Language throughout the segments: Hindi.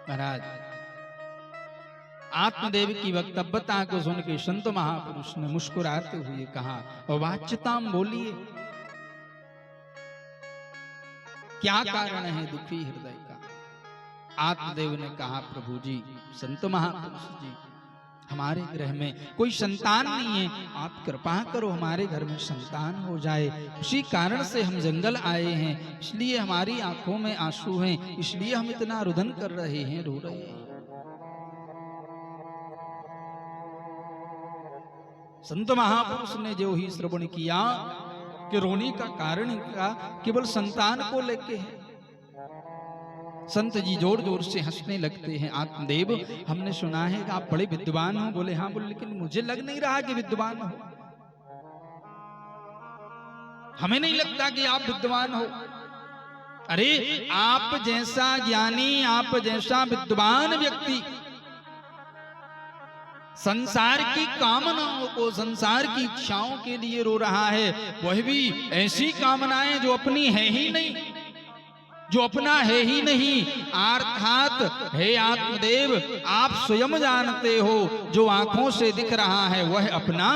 महाराज आत्मदेव की वक्तव्यता को सुन के संत महापुरुष ने मुस्कुराते हुए कहा, वाच्यताम बोलिए, क्या कारण है दुखी हृदय का। आत्मदेव ने कहा, प्रभु जी, संत महापुरुष जी, हमारे ग्रह में कोई संतान नहीं है, आप कृपा करो हमारे घर में संतान हो जाए। उसी कारण से हम जंगल आए हैं, इसलिए हमारी आंखों में आंसू हैं, इसलिए हम इतना रुदन कर रहे हैं, रो रहे हैं। संत महापुरुष ने जो ही श्रवण किया कि रोने का कारण इनका केवल संतान को लेके है, संत जी जोर जोर से हंसने लगते हैं। आत्मदेव, हमने सुना है कि आप बड़े विद्वान हो। बोले हाँ। बोले लेकिन मुझे लग नहीं रहा कि विद्वान हो, हमें नहीं लगता कि आप विद्वान हो। अरे आप जैसा ज्ञानी, आप जैसा विद्वान व्यक्ति संसार की कामनाओं को, संसार की इच्छाओं के लिए रो रहा है, वह भी ऐसी कामनाएं जो अपनी है ही नहीं, जो अपना है ही नहीं। अर्थात हे आत्मदेव, आप स्वयं जानते हो जो आंखों से दिख रहा है वह अपना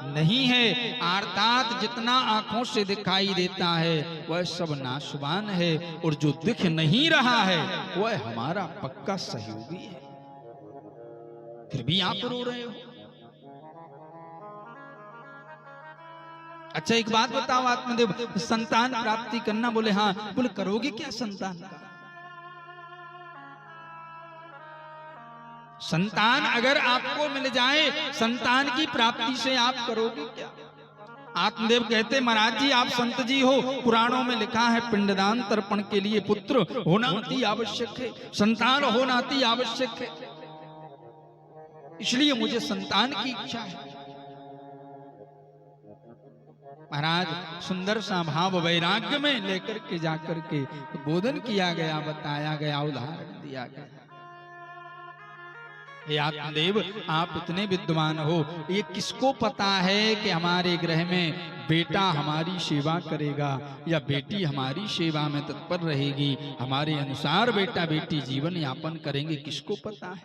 नहीं है। अर्थात जितना आंखों से दिखाई देता है वह सब नाशवान है, और जो दिख नहीं रहा है वह हमारा पक्का सहयोगी है। फिर भी आप रो रहे हो। अच्छा एक बात बताओ आत्मदेव, संतान प्राप्ति करना। बोले हाँ। बोले करोगे क्या संतान का? संतान अगर आपको मिल जाए, संतान की प्राप्ति से आप करोगे क्या? आत्मदेव कहते, महाराज जी आप संत जी हो, पुराणों में लिखा है पिंडदान तर्पण के लिए पुत्र होना अति आवश्यक है, संतान होना अति आवश्यक है, इसलिए मुझे संतान की इच्छा है। महाराज सुंदर सा भाव वैराग्य में लेकर के जाकर के बोधन किया गया, बताया गया, उदाहरण दिया गया। हे आत्मदेव, आप इतने विद्वान हो, ये किसको पता है कि हमारे ग्रह में बेटा हमारी सेवा करेगा या बेटी हमारी सेवा में तत्पर रहेगी, हमारे अनुसार बेटा बेटी जीवन यापन करेंगे, किसको पता है?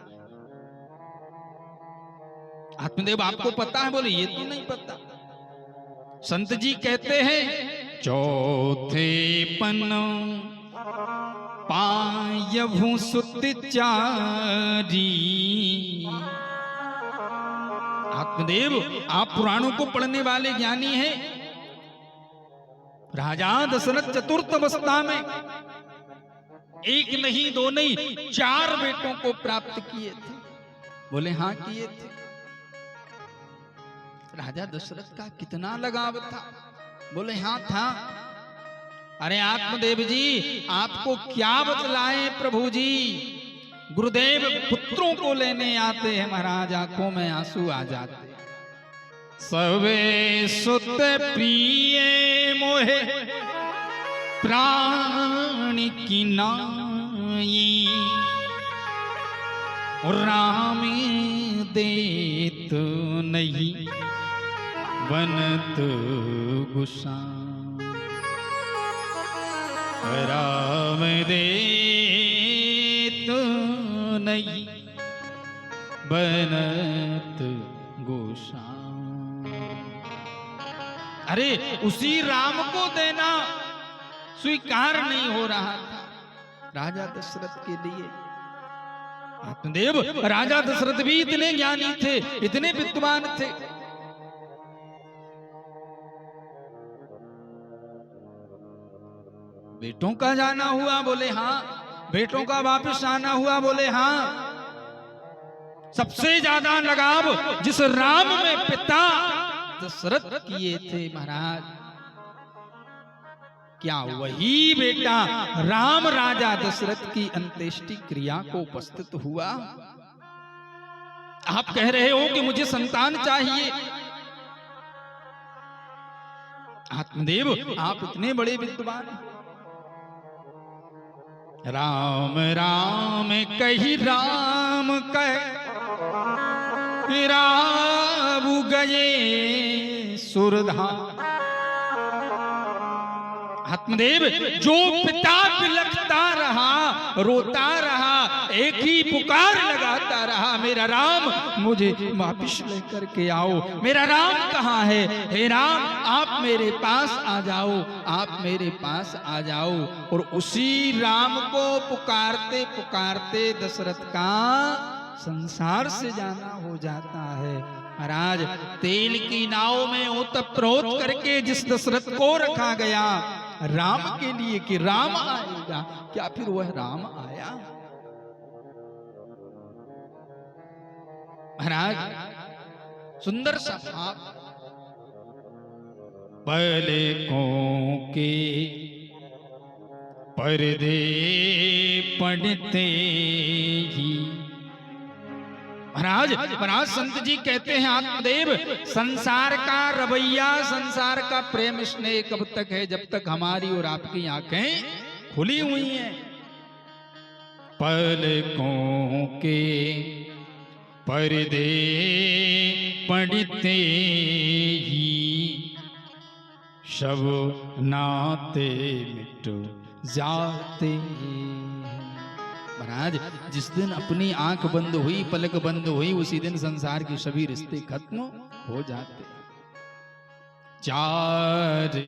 आत्मदेव आपको पता है? बोले ये तो नहीं पता। संत जी कहते हैं, चौथे पन पायभू सुतचारी। आत्मदेव आप पुराणों को पढ़ने वाले ज्ञानी हैं। राजा दशरथ चतुर्थ अवस्था में एक नहीं, दो नहीं, 4 बेटों को प्राप्त किए थे। बोले हाँ किए थे। राजा दशरथ का कितना लगाव था? बोले हाँ था। अरे आत्मदेव जी आपको क्या बतलाएं प्रभु जी, गुरुदेव पुत्रों को लेने आते हैं, महाराज आंखों में आंसू आ जाते। सवे सुत प्रिय मोहे प्राण की नाई, राम देत नहीं बनत गुसां, राम देत नहीं बनत गुसां। अरे उसी राम को देना स्वीकार नहीं हो रहा था राजा दशरथ के लिए। आत्मदेव राजा दशरथ भी इतने ज्ञानी थे, इतने विद्वान थे। बेटों का जाना हुआ? बोले हाँ। बेटों का वापस आना हुआ? बोले हाँ। सबसे ज्यादा लगाव जिस राम में पिता दशरथ किए थे महाराज, क्या वही बेटा राम राजा दशरथ की अंत्येष्टि क्रिया को उपस्थित हुआ? आप कह रहे हो कि मुझे संतान चाहिए। आत्मदेव आप इतने बड़े विद्वान। राम राम कही राम कह रावु गए सुरधाम। आत्मदेव जो पिता बिलखता रहा, रोता रहा, एक ही पुकार लगाता रहा, मेरा राम मुझे वापिस लेकर के आओ, मेरा राम कहाँ है, हे राम आप मेरे पास आ जाओ, आप मेरे पास आ जाओ। और उसी राम को पुकारते पुकारते दशरथ का संसार से जाना हो जाता है। महाराज तेल की नाव में ओतप्रोत करके जिस दशरथ को रखा गया राम के लिए कि राम आएगा, क्या फिर वह राम आया? महाराज सुंदर सा भाव, पलकों के पर्दे पड़ते ही, महाराज संत जी कहते हैं आत्मदेव संसार का रवैया, संसार का प्रेम स्नेह कब तक है? जब तक हमारी और आपकी आंखें खुली हुई हैं। पलकों के पर्दे पड़ते ही सब नाते मिट जाते हैं। महाराज जिस दिन अपनी आंख बंद हुई, पलक बंद हुई, उसी दिन संसार के सभी रिश्ते खत्म हो जाते। चार